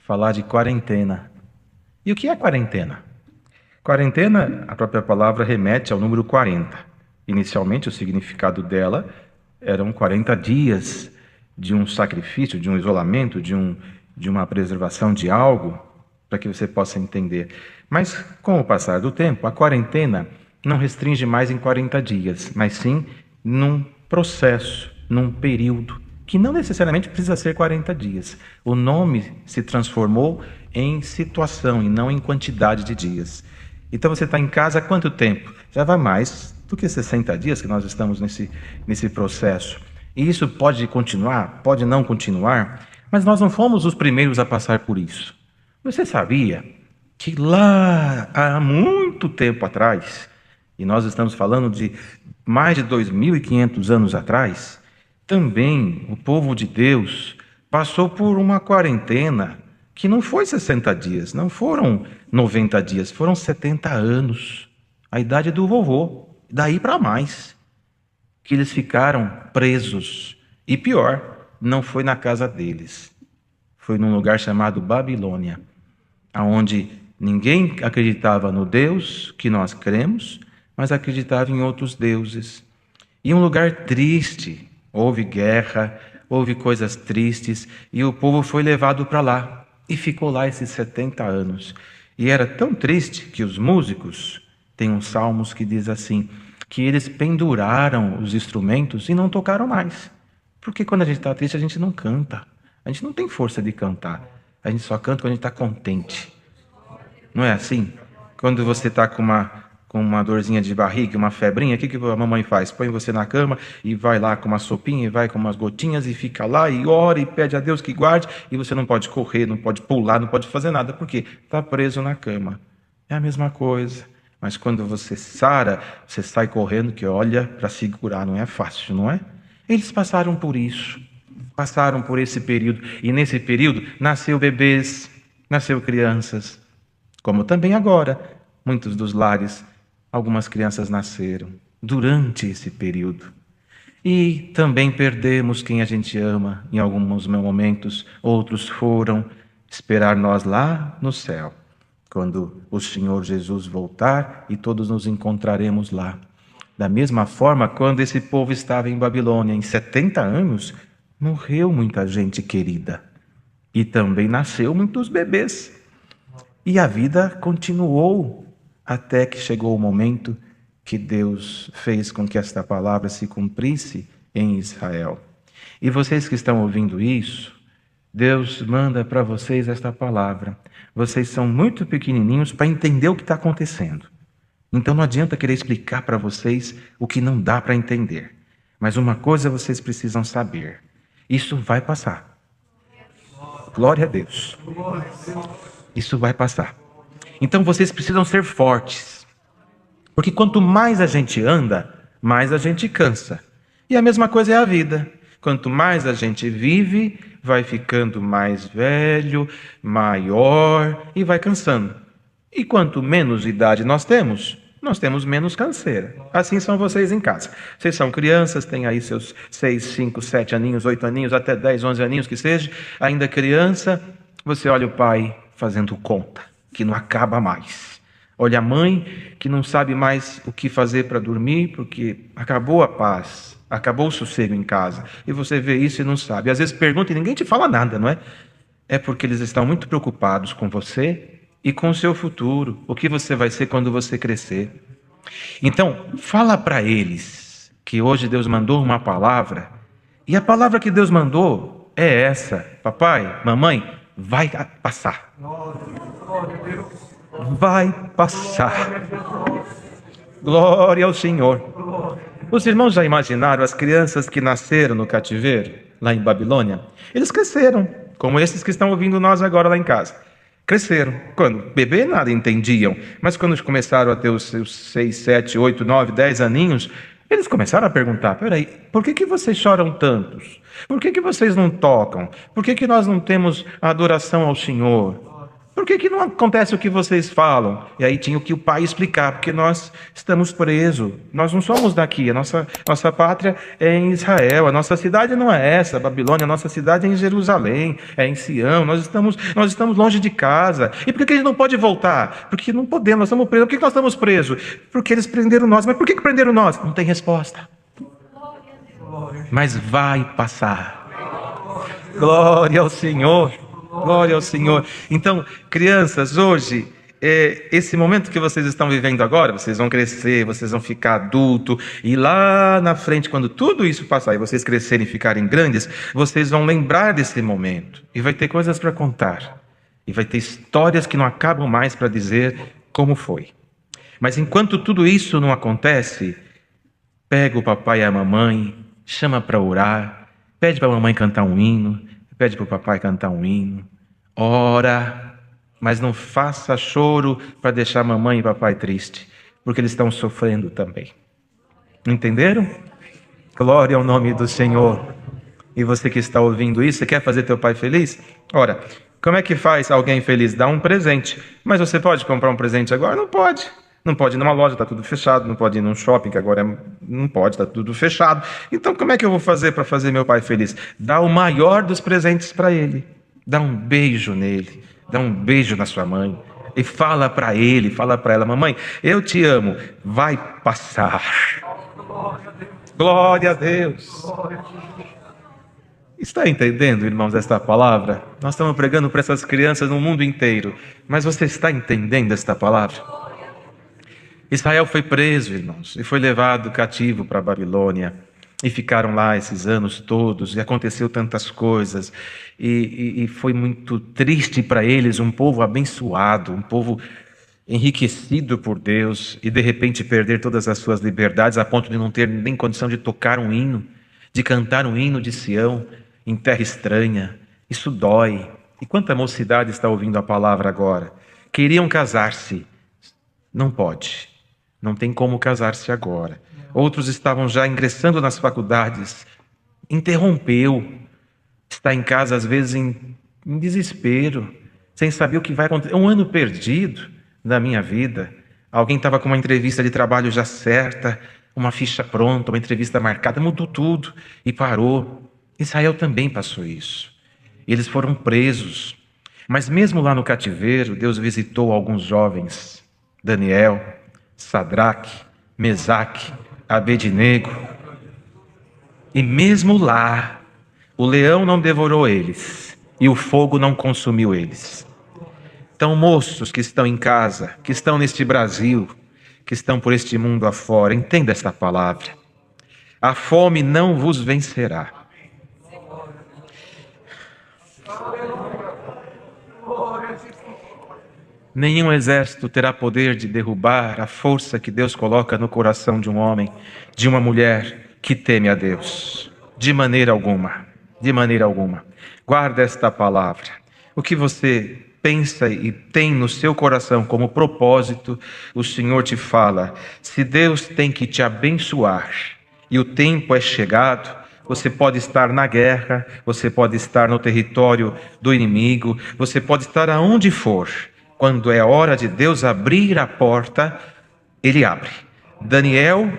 falar de quarentena. E o que é quarentena? Quarentena, a própria palavra remete ao número 40. Inicialmente, o significado dela eram 40 dias de um sacrifício, de um isolamento, de uma preservação de algo, para que você possa entender. Mas, com o passar do tempo, a quarentena não restringe mais em 40 dias, mas sim num processo, num período, que não necessariamente precisa ser 40 dias. O nome se transformou em situação e não em quantidade de dias. Então você está em casa há quanto tempo? Já vai mais do que 60 dias que nós estamos nesse processo. E isso pode continuar, pode não continuar, mas nós não fomos os primeiros a passar por isso. Você sabia que lá há muito tempo atrás, e nós estamos falando de mais de 2.500 anos atrás, também o povo de Deus passou por uma quarentena que não foi 60 dias, não foram 90 dias, foram 70 anos, a idade do vovô, daí para mais, que eles ficaram presos. E pior, não foi na casa deles, foi num lugar chamado Babilônia, onde ninguém acreditava no Deus que nós cremos, mas acreditava em outros deuses. E um lugar triste, houve guerra, houve coisas tristes, e o povo foi levado para lá, e ficou lá esses 70 anos. E era tão triste que os músicos, tem uns salmos que diz assim, que eles penduraram os instrumentos e não tocaram mais. Porque quando a gente está triste, a gente não canta. A gente não tem força de cantar. A gente só canta quando a gente está contente. Não é assim? Quando você está com uma dorzinha de barriga, uma febrinha, o que a mamãe faz? Põe você na cama e vai lá com uma sopinha, e vai com umas gotinhas e fica lá e ora e pede a Deus que guarde, e você não pode correr, não pode pular, não pode fazer nada, porque está preso na cama. É a mesma coisa. Mas quando você sara, você sai correndo, que olha, para segurar não é fácil, não é? Eles passaram por isso, passaram por esse período, e nesse período nasceu bebês, nasceu crianças, como também agora, muitos dos lares, algumas crianças nasceram durante esse período. E também perdemos quem a gente ama em alguns momentos, outros foram esperar nós lá no céu, quando o Senhor Jesus voltar e todos nos encontraremos lá. Da mesma forma, quando esse povo estava em Babilônia, em 70 anos, morreu muita gente querida. E também nasceu muitos bebês. E a vida continuou até que chegou o momento que Deus fez com que esta palavra se cumprisse em Israel. E vocês que estão ouvindo isso, Deus manda para vocês esta palavra. Vocês são muito pequenininhos para entender o que está acontecendo. Então não adianta querer explicar para vocês o que não dá para entender. Mas uma coisa vocês precisam saber. Isso vai passar. Glória a Deus. Isso vai passar. Então vocês precisam ser fortes. Porque quanto mais a gente anda, mais a gente cansa. E a mesma coisa é a vida. Quanto mais a gente vive, vai ficando mais velho, maior e vai cansando. E quanto menos idade nós temos menos canseira. Assim são vocês em casa. Vocês são crianças, têm aí seus 6, 5, 7 aninhos, 8 aninhos, até 10, 11 aninhos que seja. Ainda criança, você olha o pai fazendo conta, que não acaba mais. Olha a mãe que não sabe mais o que fazer para dormir, porque acabou a paz, acabou o sossego em casa. E você vê isso e não sabe. Às vezes pergunta e ninguém te fala nada, não é? É porque eles estão muito preocupados com você e com o seu futuro, o que você vai ser quando você crescer. Então, fala para eles que hoje Deus mandou uma palavra, e a palavra que Deus mandou é essa: papai, mamãe, vai passar. Vai passar. Glória ao Senhor. Os irmãos já imaginaram as crianças que nasceram no cativeiro, lá em Babilônia? Eles cresceram, como esses que estão ouvindo nós agora lá em casa. Cresceram. Quando bebê nada entendiam, mas quando começaram a ter os seus 6, 7, 8, 9, 10 aninhos, eles começaram a perguntar: peraí, por que vocês choram tantos? Por que vocês não tocam? Por que nós não temos a adoração ao Senhor? Por que não acontece o que vocês falam? E aí tinha o que o pai explicar, porque nós estamos presos, nós não somos daqui, a nossa pátria é em Israel, a nossa cidade não é essa, a Babilônia, a nossa cidade é em Jerusalém, é em Sião, nós estamos longe de casa. E por que a gente não pode voltar? Porque não podemos, nós estamos presos. Por que nós estamos presos? Porque eles prenderam nós. Mas por que prenderam nós? Não tem resposta. Mas vai passar. Glória ao Senhor. Glória ao Senhor. Então, crianças, hoje, esse momento que vocês estão vivendo agora, vocês vão crescer, vocês vão ficar adulto, e lá na frente, quando tudo isso passar e vocês crescerem e ficarem grandes, vocês vão lembrar desse momento. E vai ter coisas para contar. E vai ter histórias que não acabam mais para dizer como foi. Mas enquanto tudo isso não acontece, pega o papai e a mamãe, chama para orar, pede para a mamãe cantar um hino, pede para o papai cantar um hino, ora, mas não faça choro para deixar a mamãe e o papai tristes, porque eles estão sofrendo também. Entenderam? Glória ao nome do Senhor. E você que está ouvindo isso, você quer fazer teu pai feliz? Ora, como é que faz alguém feliz? Dá um presente. Mas você pode comprar um presente agora? Não pode. Não pode ir numa loja, está tudo fechado. Não pode ir num shopping, que agora não pode, está tudo fechado. Então, como é que eu vou fazer para fazer meu pai feliz? Dá o maior dos presentes para ele. Dá um beijo nele. Dá um beijo na sua mãe. E fala para ele, fala para ela: mamãe, eu te amo. Vai passar. Glória a Deus. Está entendendo, irmãos, esta palavra? Nós estamos pregando para essas crianças no mundo inteiro. Mas você está entendendo esta palavra? Israel foi preso, irmãos, e foi levado cativo para a Babilônia. E ficaram lá esses anos todos, e aconteceu tantas coisas. E foi muito triste para eles, um povo abençoado, um povo enriquecido por Deus, e de repente perder todas as suas liberdades, a ponto de não ter nem condição de tocar um hino, de cantar um hino de Sião, em terra estranha. Isso dói. E quanta mocidade está ouvindo a palavra agora? Queriam casar-se. Não pode. Não tem como casar-se agora. Outros estavam já ingressando nas faculdades. Interrompeu. Está em casa, às vezes, em desespero, sem saber o que vai acontecer. Um ano perdido da minha vida. Alguém estava com uma entrevista de trabalho já certa, uma ficha pronta, uma entrevista marcada, mudou tudo e parou. Israel também passou isso. Eles foram presos. Mas mesmo lá no cativeiro, Deus visitou alguns jovens. Daniel, Sadraque, Mesaque, Abednego. E mesmo lá, o leão não devorou eles e o fogo não consumiu eles. Então, moços que estão em casa, que estão neste Brasil, que estão por este mundo afora, entenda esta palavra. A fome não vos vencerá. Nenhum exército terá poder de derrubar a força que Deus coloca no coração de um homem, de uma mulher que teme a Deus. De maneira alguma. De maneira alguma. Guarda esta palavra. O que você pensa e tem no seu coração como propósito, o Senhor te fala. Se Deus tem que te abençoar e o tempo é chegado, você pode estar na guerra, você pode estar no território do inimigo, você pode estar aonde for. Quando é hora de Deus abrir a porta, Ele abre. Daniel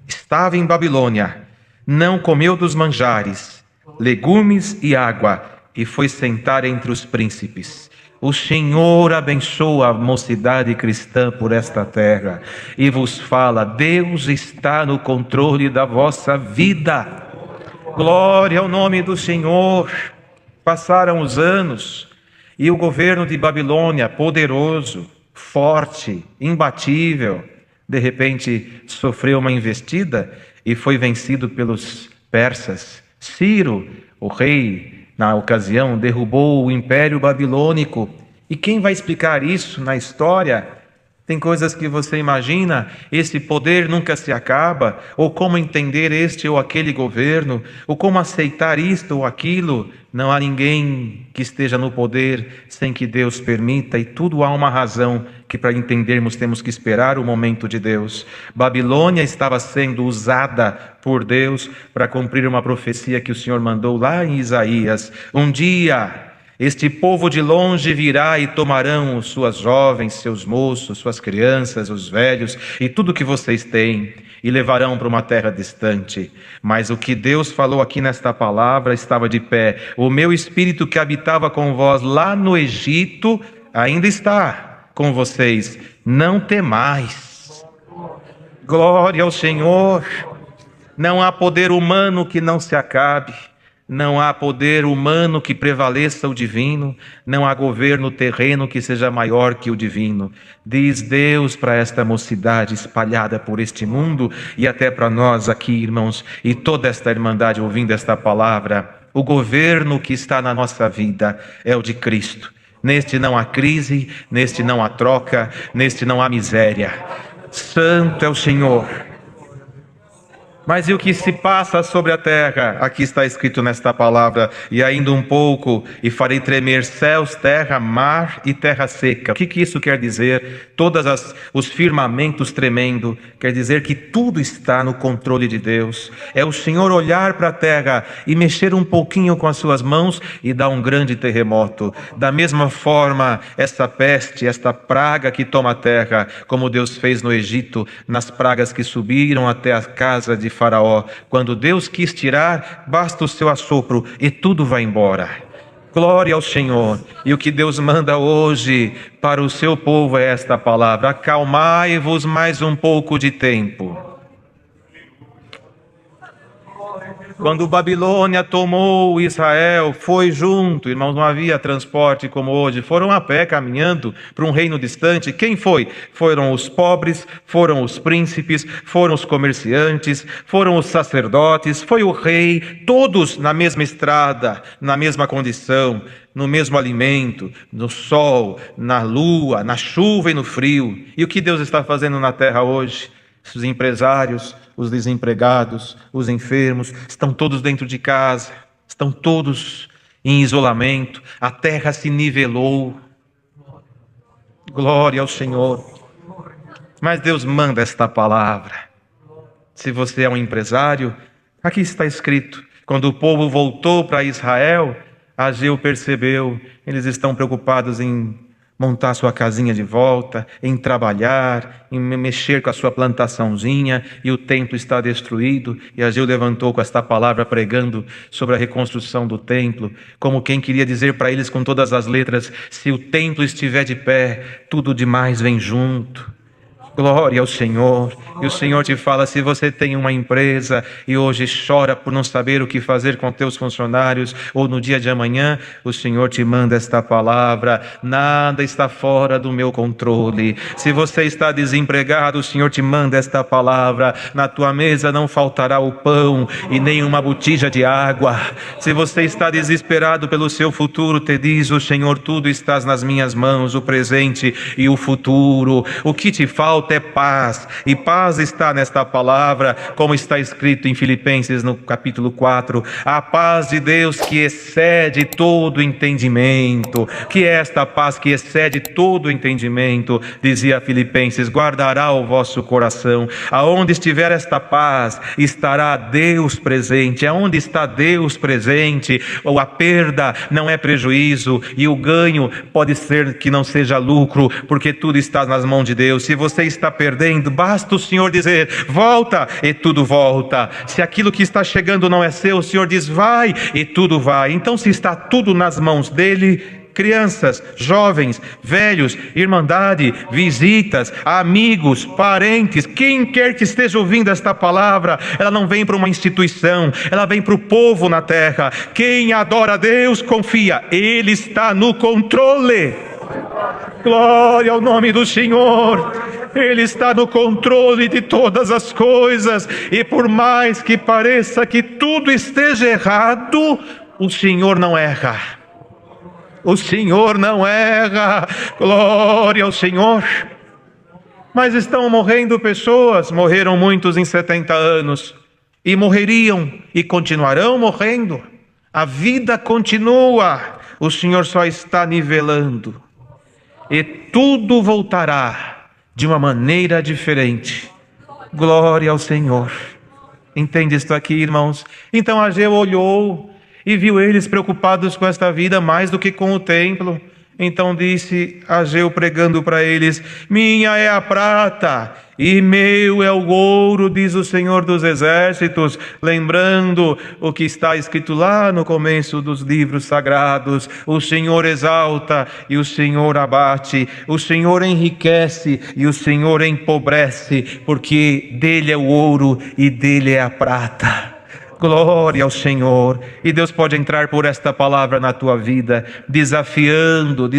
estava em Babilônia, não comeu dos manjares, legumes e água, e foi sentar entre os príncipes. O Senhor abençoa a mocidade cristã por esta terra e vos fala: Deus está no controle da vossa vida. Glória ao nome do Senhor. Passaram os anos e o governo de Babilônia, poderoso, forte, imbatível, de repente sofreu uma investida e foi vencido pelos persas. Ciro, o rei, na ocasião, derrubou o Império Babilônico. E quem vai explicar isso na história? Tem coisas que você imagina, esse poder nunca se acaba, ou como entender este ou aquele governo, ou como aceitar isto ou aquilo. Não há ninguém que esteja no poder sem que Deus permita, e tudo há uma razão que para entendermos temos que esperar o momento de Deus. Babilônia estava sendo usada por Deus para cumprir uma profecia que o Senhor mandou lá em Isaías. Um dia Este povo de longe virá e tomarão suas jovens, seus moços, suas crianças, os velhos e tudo que vocês têm e levarão para uma terra distante. Mas o que Deus falou aqui nesta palavra estava de pé. O meu espírito que habitava com vós lá no Egito ainda está com vocês. Não temais. Glória ao Senhor. Não há poder humano que não se acabe. Não há poder humano que prevaleça o divino, não há governo terreno que seja maior que o divino. Diz Deus para esta mocidade espalhada por este mundo e até para nós aqui, irmãos, e toda esta irmandade ouvindo esta palavra: o governo que está na nossa vida é o de Cristo. Neste não há crise, neste não há troca, neste não há miséria. Santo é o Senhor. Mas e o que se passa sobre a terra? Aqui está escrito nesta palavra: e ainda um pouco, e farei tremer céus, terra, mar e terra seca. O que isso quer dizer? Os firmamentos tremendo, quer dizer que tudo está no controle de Deus. É o Senhor olhar para a terra e mexer um pouquinho com as suas mãos e dar um grande terremoto. Da mesma forma, essa peste, esta praga que toma a terra, como Deus fez no Egito, nas pragas que subiram até a casa de Faraó, quando Deus quis tirar, basta o seu assopro e tudo vai embora. Glória ao Senhor. E o que Deus manda hoje para o seu povo é esta palavra: acalmai-vos mais um pouco de tempo. Quando Babilônia tomou Israel, foi junto, irmãos, não havia transporte como hoje, foram a pé caminhando para um reino distante. Quem foi? Foram os pobres, foram os príncipes, foram os comerciantes, foram os sacerdotes, foi o rei, todos na mesma estrada, na mesma condição, no mesmo alimento, no sol, na lua, na chuva e no frio. E o que Deus está fazendo na terra hoje? Os empresários, os desempregados, os enfermos, estão todos dentro de casa, estão todos em isolamento, a terra se nivelou. Glória ao Senhor. Mas Deus manda esta palavra. Se você é um empresário, aqui está escrito: quando o povo voltou para Israel, Ageu percebeu, eles estão preocupados em montar sua casinha de volta, em trabalhar, em mexer com a sua plantaçãozinha, e o templo está destruído. E Ageu levantou com esta palavra pregando sobre a reconstrução do templo, como quem queria dizer para eles com todas as letras: se o templo estiver de pé, tudo demais vem junto. Glória ao Senhor. E o Senhor te fala: se você tem uma empresa e hoje chora por não saber o que fazer com teus funcionários, ou no dia de amanhã, o Senhor te manda esta palavra: nada está fora do meu controle. Se você está desempregado, o Senhor te manda esta palavra: na tua mesa não faltará o pão e nem uma botija de água. Se você está desesperado pelo seu futuro, te diz o Senhor: tudo está nas minhas mãos, o presente e o futuro. O que te falta é paz, e paz está nesta palavra, como está escrito em Filipenses no capítulo 4, a paz de Deus que excede todo entendimento. Que é esta paz que excede todo entendimento? Dizia Filipenses: guardará o vosso coração. Aonde estiver esta paz, estará Deus presente. Aonde está Deus presente, ou a perda não é prejuízo, e o ganho pode ser que não seja lucro, porque tudo está nas mãos de Deus. Se você está perdendo, basta o Senhor dizer: volta, e tudo volta. Se aquilo que está chegando não é seu, o Senhor diz: vai, e tudo vai. Então, se está tudo nas mãos dele, crianças, jovens, velhos, irmandade, visitas, amigos, parentes, quem quer que esteja ouvindo esta palavra, ela não vem para uma instituição, ela vem para o povo na terra. Quem adora a Deus confia, Ele está no controle. Glória ao nome do Senhor. Ele está no controle de todas as coisas, e por mais que pareça que tudo esteja errado, o Senhor não erra. O Senhor não erra. Glória ao Senhor. Mas estão morrendo pessoas, morreram muitos em 70 anos, e morreriam e continuarão morrendo. A vida continua, o Senhor só está nivelando, e tudo voltará de uma maneira diferente. Glória ao Senhor. Entende isto aqui, irmãos? Então Ageu olhou e viu eles preocupados com esta vida mais do que com o templo. Então disse Ageu, pregando para eles: minha é a prata e meu é o ouro, diz o Senhor dos Exércitos, lembrando o que está escrito lá no começo dos livros sagrados: o Senhor exalta e o Senhor abate, o Senhor enriquece e o Senhor empobrece, porque dele é o ouro e dele é a prata. Glória ao Senhor. E Deus pode entrar por esta palavra na tua vida, desafiando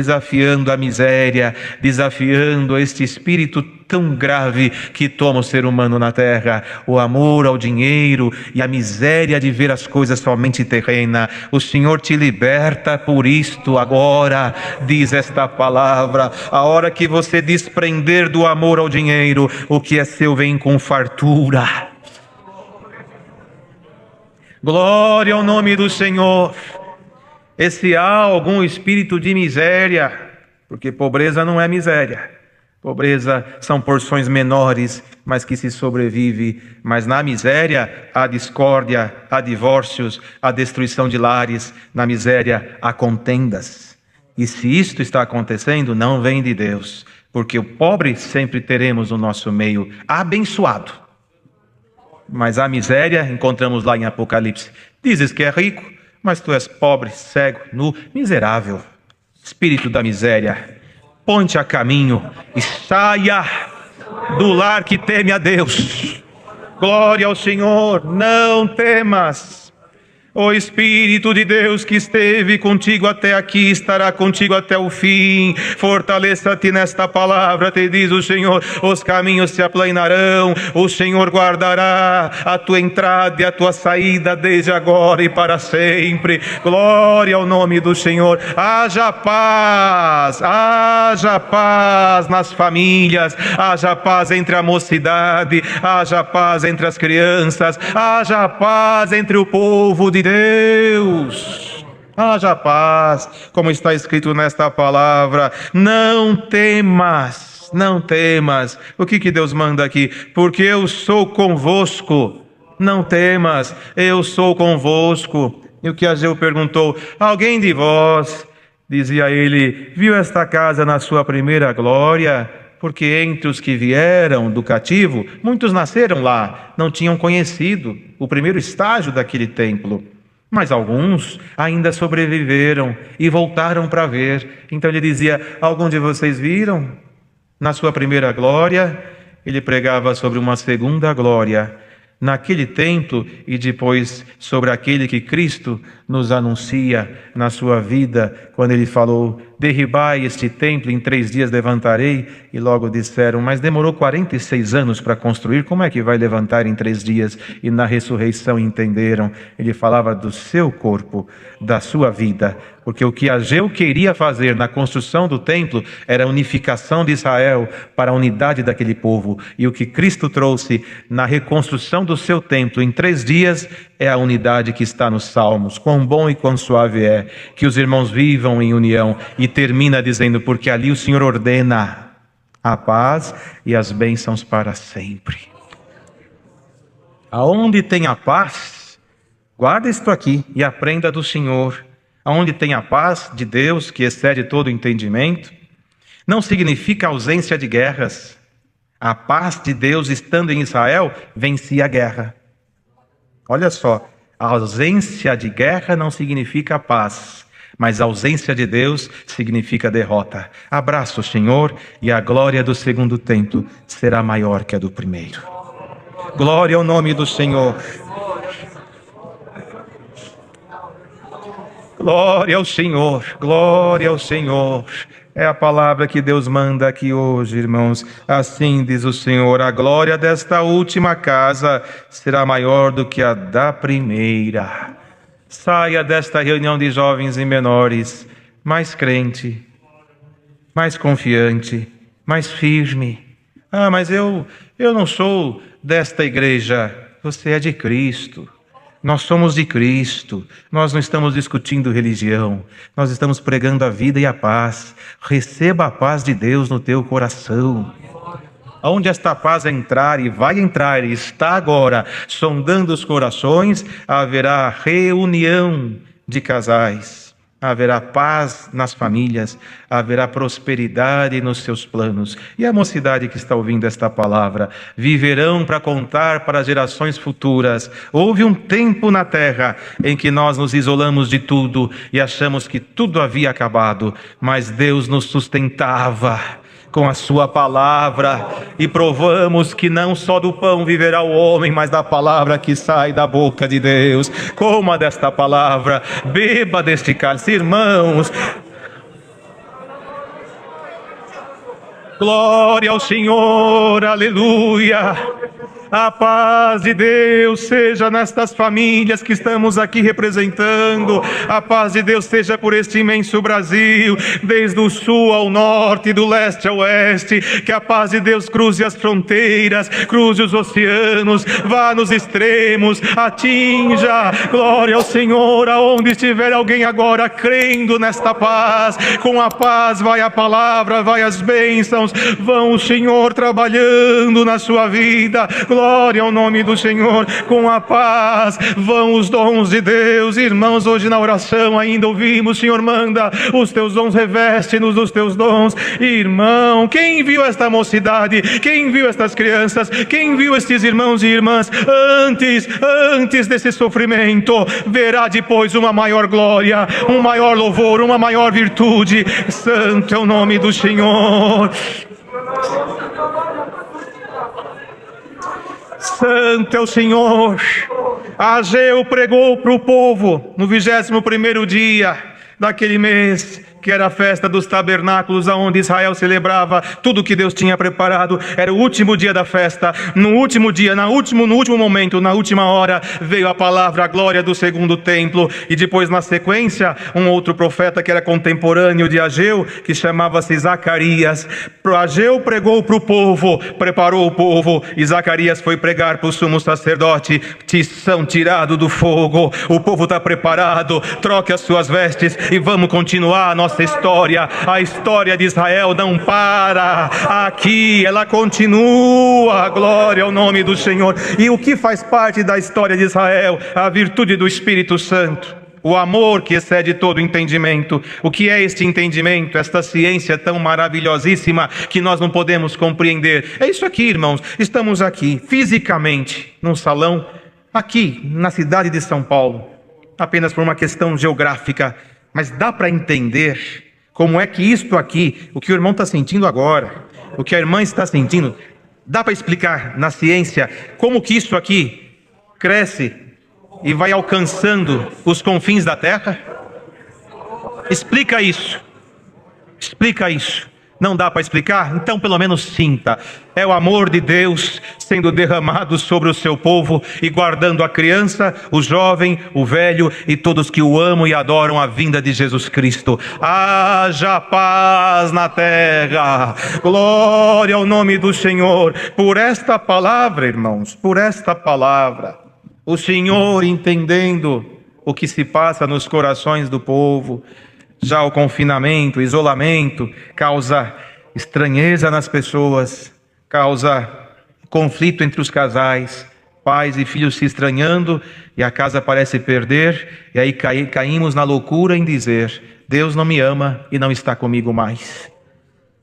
a miséria, desafiando este espírito tão grave que toma o ser humano na terra, o amor ao dinheiro e a miséria de ver as coisas somente terrena. O Senhor te liberta por isto agora, diz esta palavra. A hora que você desprender do amor ao dinheiro, o que é seu vem com fartura. Glória ao nome do Senhor. E se há algum espírito de miséria, porque pobreza não é miséria, pobreza são porções menores, mas que se sobrevive. Mas na miséria há discórdia, há divórcios, há destruição de lares. Na miséria há contendas. E se isto está acontecendo, não vem de Deus, porque o pobre sempre teremos no nosso meio abençoado. Mas a miséria, encontramos lá em Apocalipse. Dizes que é rico, mas tu és pobre, cego, nu, miserável. Espírito da miséria, põe-te a caminho e saia do lar que teme a Deus. Glória ao Senhor, não temas. O Espírito de Deus que esteve contigo até aqui estará contigo até o fim. Fortaleça-te nesta palavra, te diz o Senhor. Os caminhos se aplanarão, o Senhor guardará a tua entrada e a tua saída desde agora e para sempre. Glória ao nome do Senhor. Haja paz nas famílias, haja paz entre a mocidade, haja paz entre as crianças, haja paz entre o povo de Deus. Haja paz, como está escrito nesta palavra. Não temas, não temas. O que Deus manda aqui? Porque eu sou convosco. Não temas, eu sou convosco. E o que Ageu perguntou: alguém de vós, dizia ele, viu esta casa na sua primeira glória? Porque entre os que vieram do cativo, muitos nasceram lá, não tinham conhecido o primeiro estágio daquele templo. Mas alguns ainda sobreviveram e voltaram para ver. Então ele dizia: algum de vocês viram na sua primeira glória? Ele pregava sobre uma segunda glória naquele templo e depois sobre aquele que Cristo nos anuncia na sua vida, quando ele falou: derribai este templo, em 3 dias levantarei. E logo disseram: mas demorou 46 anos para construir, como é que vai levantar em 3 dias? E na ressurreição entenderam. Ele falava do seu corpo, da sua vida, porque o que Ageu queria fazer na construção do templo era a unificação de Israel para a unidade daquele povo, e o que Cristo trouxe na reconstrução do seu templo em 3 dias é a unidade que está nos Salmos. Quão bom e quão suave é que os irmãos vivam em união. E termina dizendo: porque ali o Senhor ordena a paz e as bênçãos para sempre. Aonde tem a paz, guarda isto aqui e aprenda do Senhor. Aonde tem a paz de Deus, que excede todo entendimento, não significa ausência de guerras. A paz de Deus estando em Israel vencia a guerra. Olha só, a ausência de guerra não significa paz, mas a ausência de Deus significa derrota. Abraça o Senhor e a glória do segundo templo será maior que a do primeiro. Glória ao nome do Senhor. Glória ao Senhor, glória ao Senhor. É a palavra que Deus manda aqui hoje, irmãos. Assim diz o Senhor: a glória desta última casa será maior do que a da primeira. Saia desta reunião de jovens e menores mais crente, mais confiante, mais firme. Ah, mas eu não sou desta igreja. Você é de Cristo. Nós somos de Cristo. Nós não estamos discutindo religião. Nós estamos pregando a vida e a paz. Receba a paz de Deus no teu coração. Onde esta paz entrar, e vai entrar, e está agora sondando os corações, haverá reunião de casais, haverá paz nas famílias, haverá prosperidade nos seus planos. E a mocidade que está ouvindo esta palavra, viverão para contar para gerações futuras. Houve um tempo na terra em que nós nos isolamos de tudo e achamos que tudo havia acabado, mas Deus nos sustentava com a sua palavra, e provamos que não só do pão viverá o homem, mas da palavra que sai da boca de Deus. Coma desta palavra, beba deste cálice, irmãos. Glória ao Senhor, aleluia. A paz de Deus seja nestas famílias que estamos aqui representando. A paz de Deus seja por este imenso Brasil, desde o sul ao norte, do leste ao oeste. Que a paz de Deus cruze as fronteiras, cruze os oceanos, vá nos extremos, atinja. Glória ao Senhor, aonde estiver alguém agora crendo nesta paz. Com a paz vai a palavra, vai as bênçãos, vão o Senhor trabalhando na sua vida. Glória ao nome do Senhor. Com a paz vão os dons de Deus. Irmãos, hoje na oração ainda ouvimos: Senhor, manda os teus dons, reveste-nos dos teus dons. Irmão, quem viu esta mocidade? Quem viu estas crianças? Quem viu estes irmãos e irmãs? Antes desse sofrimento, verá depois uma maior glória, um maior louvor, uma maior virtude. Santo é o nome do Senhor. Santo é o Senhor. Ageu pregou para o povo no 21º dia daquele mês, que era a festa dos tabernáculos, aonde Israel celebrava tudo que Deus tinha preparado. Era o último dia da festa. No último dia, no último momento, na última hora, veio a palavra, a glória do segundo templo. E depois, na sequência, um outro profeta que era contemporâneo de Ageu, que chamava-se Zacarias. Ageu pregou para o povo, preparou o povo, e Zacarias foi pregar para o sumo sacerdote: são tirado do fogo, o povo está preparado, troque as suas vestes e vamos continuar a nossa história. A história de Israel não para aqui, ela continua. Glória ao nome do Senhor. E o que faz parte da história de Israel? A virtude do Espírito Santo, o amor que excede todo entendimento. O que é este entendimento? Esta ciência tão maravilhosíssima que nós não podemos compreender. É isso aqui, irmãos. Estamos aqui fisicamente num salão, aqui na cidade de São Paulo, apenas por uma questão geográfica. Mas dá para entender como é que isto aqui, o que o irmão está sentindo agora, o que a irmã está sentindo, dá para explicar na ciência como que isso aqui cresce e vai alcançando os confins da terra? Explica isso. Explica isso. Não dá para explicar? Então pelo menos sinta. É o amor de Deus sendo derramado sobre o seu povo e guardando a criança, o jovem, o velho e todos que o amam e adoram a vinda de Jesus Cristo. Haja paz na terra. Glória ao nome do Senhor. Por esta palavra, irmãos, por esta palavra, o Senhor, entendendo o que se passa nos corações do povo, já o confinamento, o isolamento, causa estranheza nas pessoas, causa conflito entre os casais, pais e filhos se estranhando, e a casa parece perder, e aí caímos na loucura em dizer: Deus não me ama e não está comigo mais.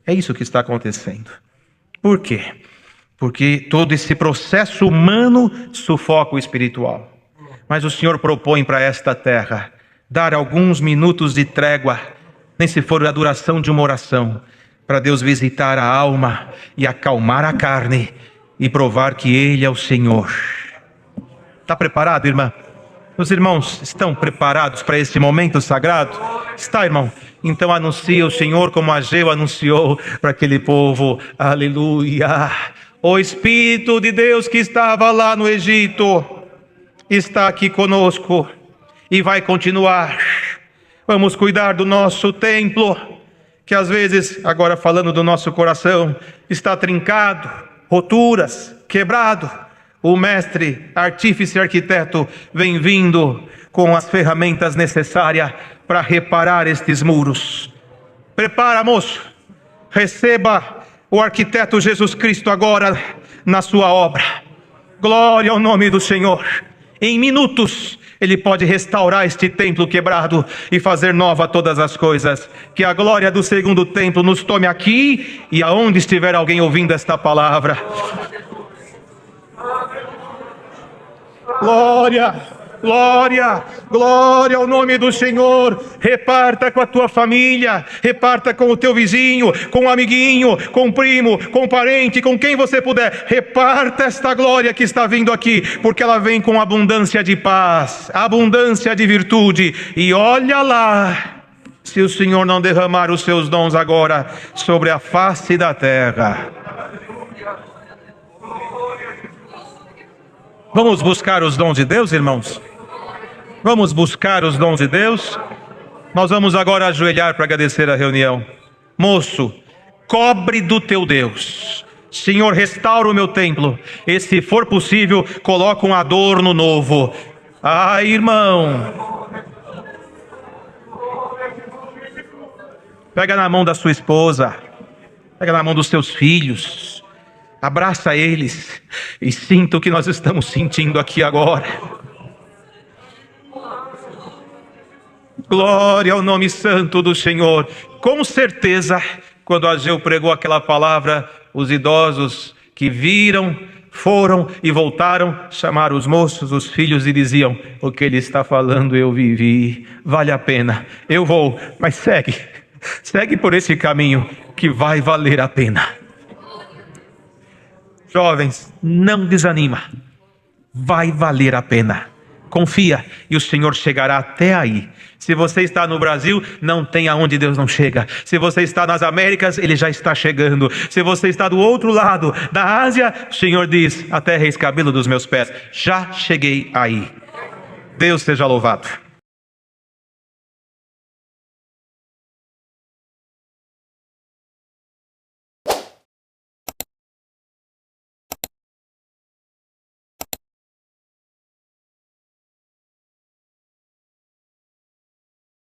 É isso que está acontecendo. Por quê? Porque todo esse processo humano sufoca o espiritual. Mas o Senhor propõe para esta terra dar alguns minutos de trégua, nem se for a duração de uma oração, para Deus visitar a alma e acalmar a carne e provar que Ele é o Senhor. Está preparado, irmã? Os irmãos estão preparados para esse momento sagrado? Está, irmão? Então anuncia o Senhor como Ageu anunciou para aquele povo. Aleluia! O Espírito de Deus que estava lá no Egito está aqui conosco e vai continuar. Vamos cuidar do nosso templo, que às vezes, agora falando do nosso coração, está trincado, roturas, quebrado. O mestre, artífice, arquiteto vem vindo com as ferramentas necessárias para reparar estes muros. Prepara, moço, receba o arquiteto Jesus Cristo agora na sua obra. Glória ao nome do Senhor. Em minutos Ele pode restaurar este templo quebrado e fazer nova todas as coisas. Que a glória do segundo templo nos tome aqui e aonde estiver alguém ouvindo esta palavra. Glória, glória, glória ao nome do Senhor. Reparta com a tua família, reparta com o teu vizinho, com o amiguinho, com o primo, com o parente, com quem você puder. Reparta esta glória que está vindo aqui, porque ela vem com abundância de paz, abundância de virtude. E olha lá, se o Senhor não derramar os seus dons agora sobre a face da terra. Vamos buscar os dons de Deus, irmãos? Vamos buscar os dons de Deus? Nós vamos agora ajoelhar para agradecer a reunião. Moço, cobre do teu Deus. Senhor, restaura o meu templo. E se for possível, coloca um adorno novo. Ai, irmão. Pega na mão da sua esposa. Pega na mão dos seus filhos. Abraça eles e sinta o que nós estamos sentindo aqui agora. Glória ao nome santo do Senhor. Com certeza, quando Ageu pregou aquela palavra, os idosos que viram, foram e voltaram, chamaram os moços, os filhos e diziam: o que ele está falando eu vivi, vale a pena, eu vou, mas segue por esse caminho que vai valer a pena. Jovens, não desanima, vai valer a pena, confia e o Senhor chegará até aí. Se você está no Brasil, não tem aonde Deus não chega. Se você está nas Américas, Ele já está chegando. Se você está do outro lado da Ásia, o Senhor diz: a terra é escabelo dos meus pés, já cheguei aí. Deus seja louvado.